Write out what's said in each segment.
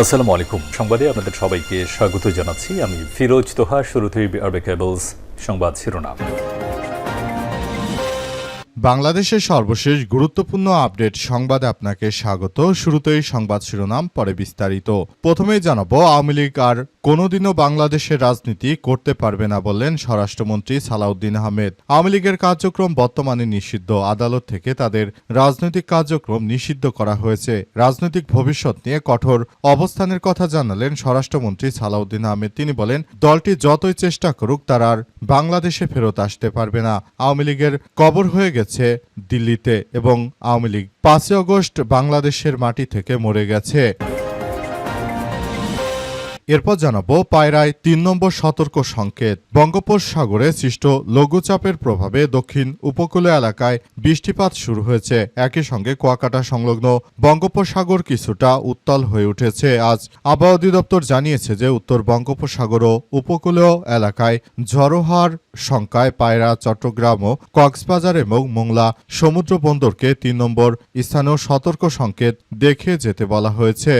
আসসালামু আলাইকুম। সংবাদে আপনাদের সবাইকে স্বাগত জানাচ্ছি। আমি ফিরোজ তোহা। শুরুতেই আরবে কেবলস সংবাদ শিরোনাম। বাংলাদেশের সর্বশেষ গুরুত্বপূর্ণ আপডেট সংবাদে আপনাকে স্বাগত। শুরুতেই সংবাদ শিরোনাম, পরে বিস্তারিত। প্রথমেই জানাবো, আওয়ামী লীগ আর কোনোদিনও বাংলাদেশের রাজনীতি করতে পারবে না বললেন স্বরাষ্ট্রমন্ত্রী সালাউদ্দিন আহমেদ। আওয়ামী লীগের কার্যক্রম বর্তমানে নিষিদ্ধ। আদালত থেকে তাদের রাজনৈতিক কার্যক্রম নিষিদ্ধ করা হয়েছে। রাজনৈতিক ভবিষ্যৎ নিয়ে কঠোর অবস্থানের কথা জানালেন স্বরাষ্ট্রমন্ত্রী সালাউদ্দিন আহমেদ। তিনি বলেন, দলটি যতই চেষ্টা করুক তারা আর বাংলাদেশে ফেরত আসতে পারবে না। আওয়ামী লীগের কবর হয়ে গেছে দিল্লিতে এবং আওয়ামী লীগ 5 আগস্ট বাংলাদেশের মাটি থেকে মরে গেছে। এরপর জানাবো, পায়রায় 3 নম্বর সতর্ক সংকেত। বঙ্গোপসাগরে সৃষ্ট লঘুচাপের প্রভাবে দক্ষিণ উপকূলীয় এলাকায় বৃষ্টিপাত শুরু হয়েছে। একই সঙ্গে কুয়াকাটা সংলগ্ন বঙ্গোপসাগর কিছুটা উত্তাল হয়ে উঠেছে। আজ আবহাওয়া অধিদপ্তর জানিয়েছে যে উত্তর বঙ্গোপসাগর ও উপকূলীয় এলাকায় ঝড়ো হওয়ার শঙ্কায় পায়রা, চট্টগ্রাম ও কক্সবাজার এবং মোংলা সমুদ্র বন্দরকে 3 নম্বর স্থানীয় সতর্ক সংকেত দেখে যেতে বলা হয়েছে।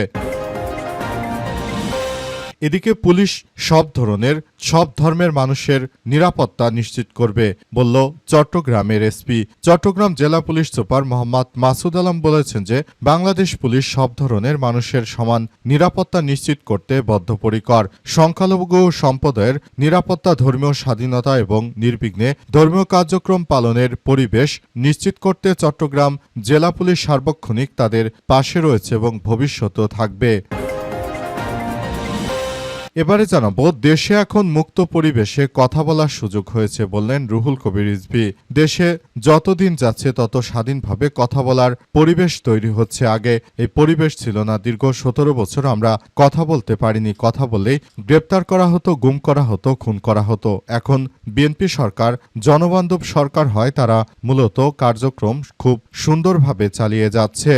এদিকে পুলিশ সব ধর্মের মানুষের নিরাপত্তা নিশ্চিত করবে বলল চট্টগ্রামের এসপি। চট্টগ্রাম জেলা পুলিশ সুপার মোহাম্মদ মাসুদ আলম বলেছেন যে বাংলাদেশ পুলিশ সব ধরনের মানুষের সমান নিরাপত্তা নিশ্চিত করতে বদ্ধপরিকর। সংখ্যালঘু সম্প্রদায়ের নিরাপত্তা, ধর্মীয় স্বাধীনতা এবং নির্বিঘ্নে ধর্মীয় কার্যক্রম পালনের পরিবেশ নিশ্চিত করতে চট্টগ্রাম জেলা পুলিশ সার্বক্ষণিক তাদের পাশে রয়েছে এবং ভবিষ্যতেও থাকবে। এবারে জানাবো, দেশে এখন মুক্ত পরিবেশে কথা বলার সুযোগ হয়েছে বললেন রুহুল কবির রিজভী। দেশে যতদিন যাচ্ছে তত স্বাধীনভাবে কথা বলার পরিবেশ তৈরি হচ্ছে। আগে এই পরিবেশ ছিল না। দীর্ঘ 17 বছর আমরা কথা বলতে পারিনি। কথা বললেই গ্রেপ্তার করা হতো, গুম করা হতো, খুন করা হতো। এখন বিএনপি সরকার জনবান্ধব সরকার হয়, তারা মূলত কার্যক্রম খুব সুন্দরভাবে চালিয়ে যাচ্ছে।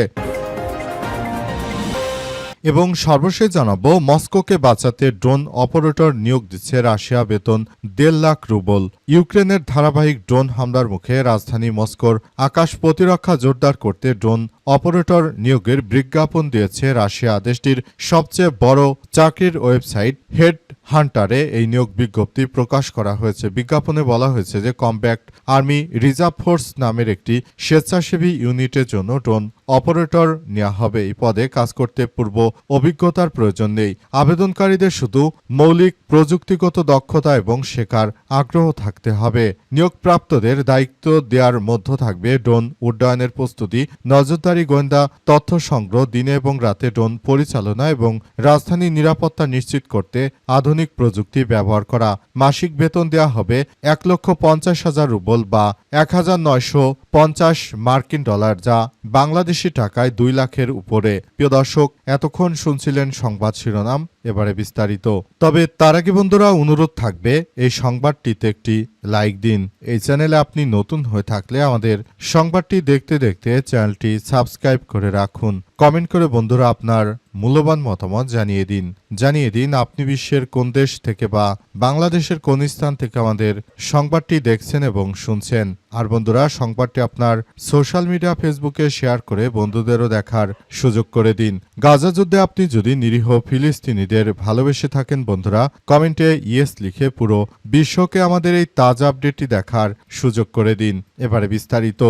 এবং সর্বশেষ জানাবো, মস্কোকে বাঁচাতে ড্রোন অপারেটর নিয়োগ দিচ্ছে রাশিয়া, বেতন 1.5 লাখ রুবল। ইউক্রেনের ধারাবাহিক ড্রোন হামলার মুখে রাজধানী মস্কোর আকাশ প্রতিরক্ষা জোরদার করতে ড্রোন অপারেটর নিয়োগের বিজ্ঞাপন দিয়েছে রাশিয়া। দেশটির সবচেয়ে বড় চাকরির ওয়েবসাইট হেড হান্টারে এই নিয়োগ বিজ্ঞপ্তি প্রকাশ করা হয়েছে। বিজ্ঞাপনে বলা হয়েছে যে কম্ব্যাক্ট আর্মি রিজার্ভ ফোর্স নামের একটি স্বেচ্ছাসেবী ইউনিটের জন্য ড্রোন অপারেটর নেওয়া হবে। এই পদে কাজ করতে পূর্ব অভিজ্ঞতার প্রয়োজন নেই। আবেদনকারীদের শুধু মৌলিক প্রযুক্তিগত দক্ষতা এবং শেখার আগ্রহ থাকতে হবে। নিয়োগপ্রাপ্তদের দায়িত্ব দেওয়ার মধ্যে থাকবে ড্রোন উড্ডয়নের প্রস্তুতি, নজরদারি, গোয়েন্দা তথ্য সংগ্রহ, দিনে এবং রাতে ড্রোন পরিচালনা এবং রাজধানীর নিরাপত্তা নিশ্চিত করতে আধুনিক প্রযুক্তি ব্যবহার করা। মাসিক বেতন দেওয়া হবে 1,50,000 রুবল বা 1,950 মার্কিন ডলার, যা বাংলাদেশি টাকায় 2 লাখের উপরে। প্রিয় দর্শক, এতক্ষণ শুনছিলেন সংবাদ শিরোনাম, এবারে বিস্তারিত। তবে তার আগে বন্ধুরা, অনুরোধ থাকবে এই সংবাদটিতে একটি লাইক দিন। এই চ্যানেলে আপনি নতুন হয়ে থাকলে আমাদের সংবাদটি দেখতে দেখতে চ্যানেলটি সাবস্ক্রাইব করে রাখুন। কমেন্ট করে বন্ধুরা আপনার মূল্যবান মতামত জানিয়ে দিন আপনি বিশ্বের কোন দেশ থেকে বা বাংলাদেশের কোন স্থান থেকে আমাদের সংবাদটি দেখছেন এবং শুনছেন। আর বন্ধুরা, সংবাদটি আপনার সোশ্যাল মিডিয়া ফেসবুকে শেয়ার করে বন্ধুদেরও দেখার সুযোগ করে দিন। গাজা যুদ্ধে আপনি যদি নিরীহ ফিলিস্তিনিদের ভালোবেসে থাকেন বন্ধুরা, কমেন্টে ইয়েস লিখে পুরো বিশ্বকে আমাদের এই তাজা আপডেটটি দেখার সুযোগ করে দিন। এবারে বিস্তারিত।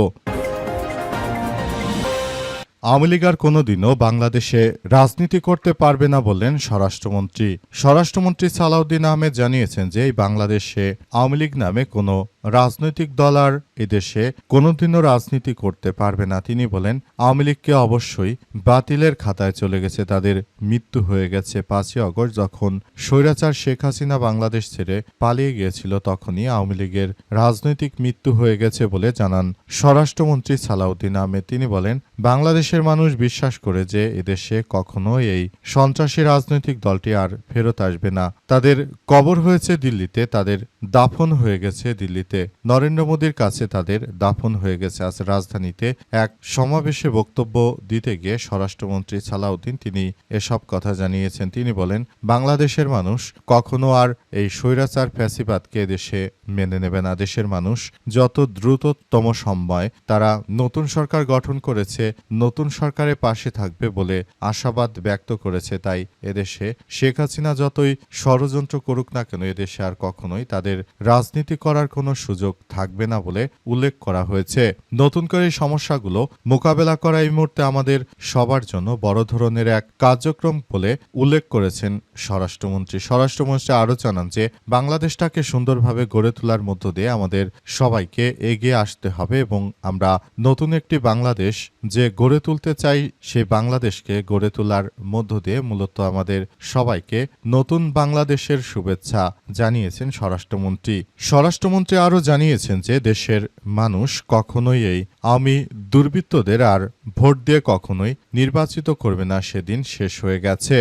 আওয়ামী লীগ আর কোনোদিনও বাংলাদেশে রাজনীতি করতে পারবে না বললেন স্বরাষ্ট্রমন্ত্রী। স্বরাষ্ট্রমন্ত্রী সালাউদ্দিন আহমেদ জানিয়েছেন যে এই বাংলাদেশে আওয়ামী লীগ নামে কোনো রাজনৈতিক দল আর এদেশে কোনোদিনও রাজনীতি করতে পারবে না। তিনি বলেন, আওয়ামী লীগকে অবশ্যই বাতিলের খাতায় চলে গেছে, তাদের মৃত্যু হয়ে গেছে। 5 আগস্ট যখন স্বৈরাচার শেখ হাসিনা বাংলাদেশ ছেড়ে পালিয়ে গিয়েছিল, তখনই আওয়ামী লীগের রাজনৈতিক মৃত্যু হয়ে গেছে বলে জানান স্বরাষ্ট্রমন্ত্রী সালাউদ্দিন আহমেদ। তিনি বলেন, বাংলাদেশের মানুষ বিশ্বাস করে যে এদেশে কখনোই এই সন্ত্রাসী রাজনৈতিক দলটি আর ফেরত আসবে না। তাদের কবর হয়েছে দিল্লিতে, তাদের দাফন হয়ে গেছে দিল্লিতে। দিল্লিতে। নরেন্দ্র মোদীর কাছে তাদের দাফন হয়ে গেছে। আজ রাজধানীতে এক সমাবেশে বক্তব্য দিতে গিয়ে স্বরাষ্ট্রমন্ত্রী সালাউদ্দিন তিনি এসব কথা জানিয়েছেন। তিনি বলেন, বাংলাদেশের মানুষ কখনো আর এই স্বৈরাচার ফ্যাসিবাদকে দেশে মেনে নেবে না। দেশের মানুষ যত দ্রুততম সময় তারা নতুন সরকার গঠন করেছে, নতুন সরকারের পাশে থাকবে বলে আশাবাদ ব্যক্ত করেছে। তাই এদেশে শেখ হাসিনা যতই ষড়যন্ত্র করুক না কেন, এদেশে আর কখনোই তাদের রাজনীতি করার কোনো সুযোগ থাকবে না বলে উল্লেখ করা হয়েছে। নতুন করে এই সমস্যাগুলো মোকাবেলা করা এই মুহূর্তে আমাদের সবার জন্য বড় ধরনের এক কার্যক্রম বলে উল্লেখ করেছেন স্বরাষ্ট্রমন্ত্রী। স্বরাষ্ট্রমন্ত্রী আরও জানান যে বাংলাদেশটাকে সুন্দরভাবে গড়ে তোলার মধ্য দিয়ে আমাদের সবাইকে এগিয়ে আসতে হবে এবং আমরা নতুন একটি বাংলাদেশ যে গড়ে তুলতে চাই, সেই বাংলাদেশকে গড়ে তোলার মধ্য দিয়ে মূলত আমাদের সবাইকে নতুন বাংলাদেশের শুভেচ্ছা জানিয়েছেন স্বরাষ্ট্রমন্ত্রী। স্বরাষ্ট্রমন্ত্রী আরও জানিয়েছেন যে দেশের মানুষ কখনোই এই আওয়ামী দুর্বৃত্তদের আর ভোট দিয়ে কখনোই নির্বাচিত করবে না, সেদিন শেষ হয়ে গেছে।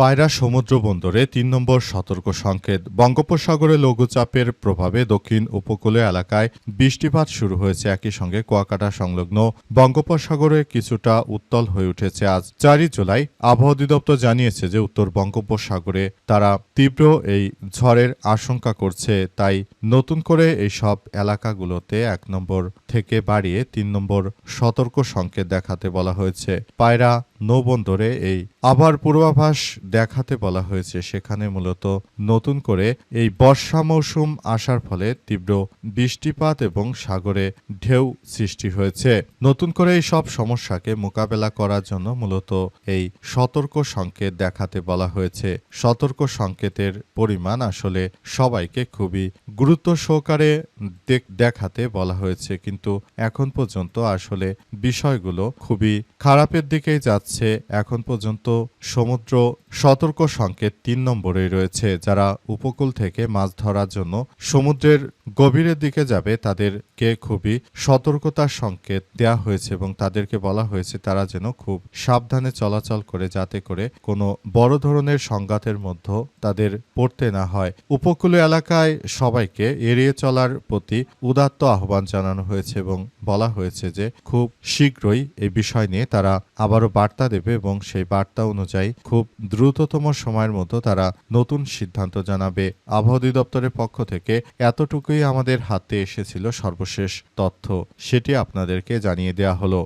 পায়রা সমুদ্র বন্দরে ৩ নম্বর সতর্ক সংকেত। বঙ্গোপসাগরে লঘুচাপের প্রভাবে দক্ষিণ উপকূলীয় এলাকায় বৃষ্টিপাত শুরু হয়েছে। একই সঙ্গে কুয়াকাটা সংলগ্ন বঙ্গোপসাগরে কিছুটা উত্তাল হয়ে উঠেছে। আজ ৪ জুলাই আবহাওয়া অধিদপ্তর জানিয়েছে যে উত্তর বঙ্গোপসাগরে তারা তীব্র এই ঝড়ের আশঙ্কা করছে। তাই নতুন করে এই সব এলাকাগুলোতে ১ নম্বর থেকে বাড়িয়ে ৩ নম্বর সতর্ক সংকেত দেখাতে বলা হয়েছে। পায়রা নৌবন্দরে এই আবার পূর্বাভাস দেখাতে বলা হয়েছে। সেখানে মূলত নতুন করে এই বর্ষা মৌসুম আসার ফলে তীব্র বৃষ্টিপাত এবং সাগরে ঢেউ সৃষ্টি হয়েছে। নতুন করে এই সব সমস্যাকে মোকাবেলা করার জন্য মূলত এই সতর্ক সংকেত দেখাতে বলা হয়েছে। সতর্ক সংকেতের পরিমাণ আসলে সবাইকে খুবই গুরুত্ব সহকারে দেখাতে বলা হয়েছে, কিন্তু এখন পর্যন্ত আসলে বিষয়গুলো খুবই খারাপের দিকেই যাচ্ছে। এখন পর্যন্ত সমুদ্র সতর্ক সংকেত ৩ নম্বরেই রয়েছে। যারা উপকূল থেকে মাছ ধরার জন্য সমুদ্রের গভীরের দিকে যাবে তাদেরকে খুবই সতর্কতার সংকেত দেওয়া হয়েছে এবং তাদেরকে বলা হয়েছে তারা যেন খুব সাবধানে চলাচল করে, যাতে করে কোনো বড় ধরনের সংঘাতের মধ্যে তাদের পড়তে না হয়। উপকূলীয় এলাকায় সবাইকে এড়িয়ে চলার প্রতি উদাত্ত আহ্বান জানানো হয়েছে এবং বলা হয়েছে যে খুব শীঘ্রই এই বিষয় নিয়ে তারা আবারও বার্তা দেবে এবং সেই বার্তা অনুযায়ী খুব দ্রুততম সময়ের মধ্যে তারা নতুন সিদ্ধান্ত জানাবে। আবহাওয়া অধিদপ্তরের পক্ষ থেকে এতটুকুই আমাদের হাতে এসেছিল সর্বশেষ তথ্য, সেটি আপনাদেরকে জানিয়ে দেওয়া হলো।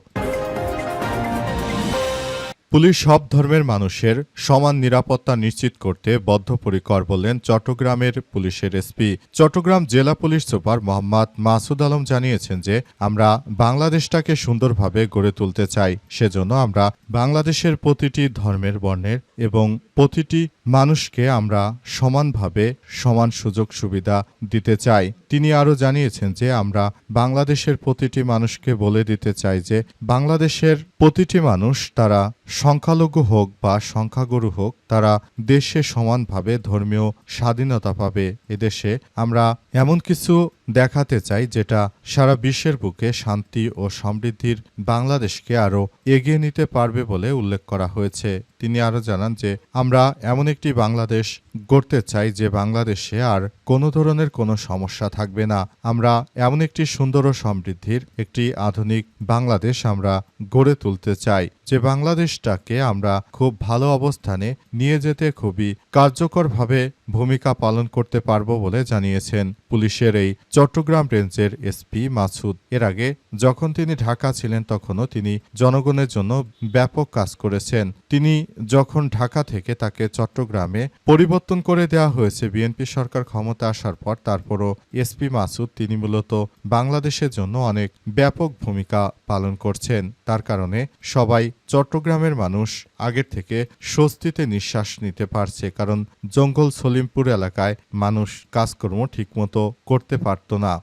পুলিশ সব ধর্মের মানুষের সমান নিরাপত্তা নিশ্চিত করতে বদ্ধপরিকর বললেন চট্টগ্রামের পুলিশের এসপি। চট্টগ্রাম জেলা পুলিশ সুপার মোহাম্মদ মাসুদ আলম জানিয়েছেন যে আমরা বাংলাদেশটাকে সুন্দরভাবে গড়ে তুলতে চাই। সেজন্য আমরা বাংলাদেশের প্রতিটি ধর্মের, বর্ণের এবং প্রতিটি মানুষকে আমরা সমানভাবে সমান সুযোগ সুবিধা দিতে চাই। তিনি আরও জানিয়েছেন যে আমরা বাংলাদেশের প্রতিটি মানুষকে বলে দিতে চাই যে বাংলাদেশের প্রতিটি মানুষ, তারা সংখ্যালঘু হোক বা সংখ্যাগুরু হোক, তারা দেশে সমানভাবে ধর্মীয় স্বাধীনতা পাবে। এদেশে আমরা এমন কিছু দেখাতে চাই যেটা সারা বিশ্বের বুকে শান্তি ও সমৃদ্ধির বাংলাদেশকে আরও এগিয়ে নিতে পারবে বলে উল্লেখ করা হয়েছে। তিনি আরও জানান যে আমরা এমন একটি বাংলাদেশ গড়তে চাই যে বাংলাদেশে আর কোনো ধরনের কোনো সমস্যা থাকবে না। আমরা এমন একটি সুন্দর ও সমৃদ্ধির একটি আধুনিক বাংলাদেশ আমরা গড়ে তুলতে চাই, যে বাংলাদেশটাকে আমরা খুব ভালো অবস্থানে নিয়ে যেতে খুবই কার্যকরভাবে ভূমিকা পালন করতে পারবো বলে জানিয়েছেন পুলিশের এই চট্টগ্রাম রেঞ্জের এসপি মাসুদ। এর আগে যখন তিনি ঢাকা ছিলেন তখনও তিনি জনগণের জন্য ব্যাপক কাজ করেছেন। তিনি যখন ঢাকা থেকে তাকে চট্টগ্রামে পরিবর্তন করে দেওয়া হয়েছে বিএনপি সরকার ক্ষমতা আসার পর, তারপরও এসপি মাসুদ তিনি মূলত বাংলাদেশের জন্য অনেক ব্যাপক ভূমিকা পালন করছেন। তার কারণে সবাই চট্টগ্রামের মানুষ আগের থেকে স্বস্তিতে নিঃশ্বাস নিতে পারছে, কারণ জঙ্গল সলিমপুর এলাকায় মানুষ কাজকর্ম ঠিকমতো করতে পারত না।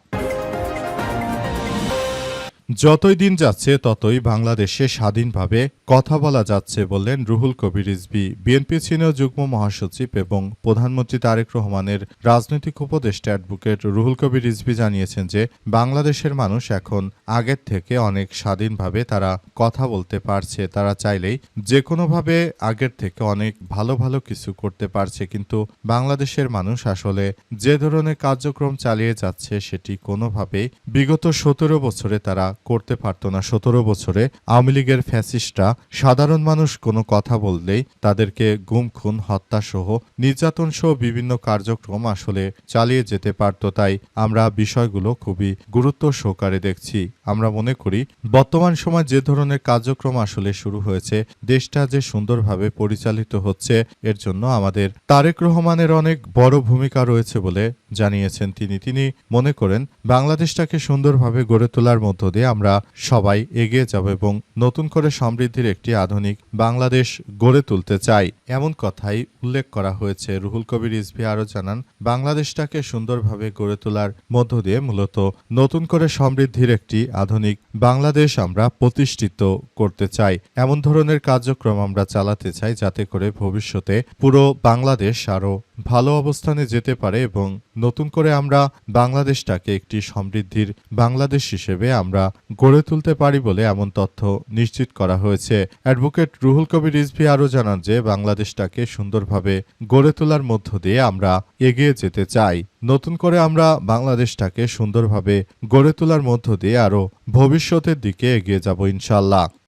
যতই দিন যাচ্ছে ততই বাংলাদেশে স্বাধীনভাবে কথা বলা যাচ্ছে বললেন রুহুল কবির রিজভী। বিএনপি সিনিয়র যুগ্ম মহাসচিব এবং প্রধানমন্ত্রী তারেক রহমানের রাজনৈতিক উপদেষ্টা অ্যাডভোকেট রুহুল কবির রিজভী জানিয়েছেন যে বাংলাদেশের মানুষ এখন আগের থেকে অনেক স্বাধীনভাবে তারা কথা বলতে পারছে। তারা চাইলেই যে কোনোভাবে আগের থেকে অনেক ভালো ভালো কিছু করতে পারছে, কিন্তু বাংলাদেশের মানুষ আসলে যে ধরনের কার্যক্রম চালিয়ে যাচ্ছে সেটি কোনোভাবেই বিগত ১৭ বছরে তারা করতে পারত না। ১৭ বছরে আওয়ামী লীগের ফ্যাসিস্টরা সাধারণ মানুষ কোনো কথা বললেই তাদেরকে গুম খুন হত্যা সহ নির্যাতন সহ বিভিন্ন কার্যক্রম আসলে চালিয়ে যেতে পারত। তাই আমরা বিষয়গুলো খুবই গুরুত্ব সহকারে দেখছি। আমরা মনে করি বর্তমান সময় যে ধরনের কার্যক্রম আসলে শুরু হয়েছে, দেশটা যে সুন্দরভাবে পরিচালিত হচ্ছে, এর জন্য আমাদের তারেক রহমানের অনেক বড় ভূমিকা রয়েছে বলে জানিয়েছেন তিনি মনে করেন বাংলাদেশটাকে সুন্দরভাবে গড়ে তোলার মধ্য দিয়ে আমরা সবাই এগিয়ে যাব এবং নতুন করে সমৃদ্ধির একটি আধুনিক বাংলাদেশ গড়ে তুলতে চাই, এমন কথাই উল্লেখ করা হয়েছে। রুহুল কবির রিজভী আরও জানান, বাংলাদেশটাকে সুন্দরভাবে গড়ে তোলার মধ্য দিয়ে মূলত নতুন করে সমৃদ্ধির একটি আধুনিক বাংলাদেশ আমরা প্রতিষ্ঠিত করতে চাই। এমন ধরনের কার্যক্রম আমরা চালাতে চাই যাতে করে ভবিষ্যতে পুরো বাংলাদেশ আরও ভালো অবস্থানে যেতে পারে এবং নতুন করে আমরা বাংলাদেশটাকে একটি সমৃদ্ধির বাংলাদেশ হিসেবে আমরা গড়ে তুলতে পারি বলে এমন তথ্য নিশ্চিত করা হয়েছে। অ্যাডভোকেট রুহুল কবির রিজভী আরও জানান যে বাংলাদেশটাকে সুন্দরভাবে গড়ে তোলার মধ্য দিয়ে আমরা এগিয়ে যেতে চাই। নতুন করে আমরা বাংলাদেশটাকে সুন্দরভাবে গড়ে তোলার মধ্য দিয়ে আরও ভবিষ্যতের দিকে এগিয়ে যাব ইনশাআল্লাহ।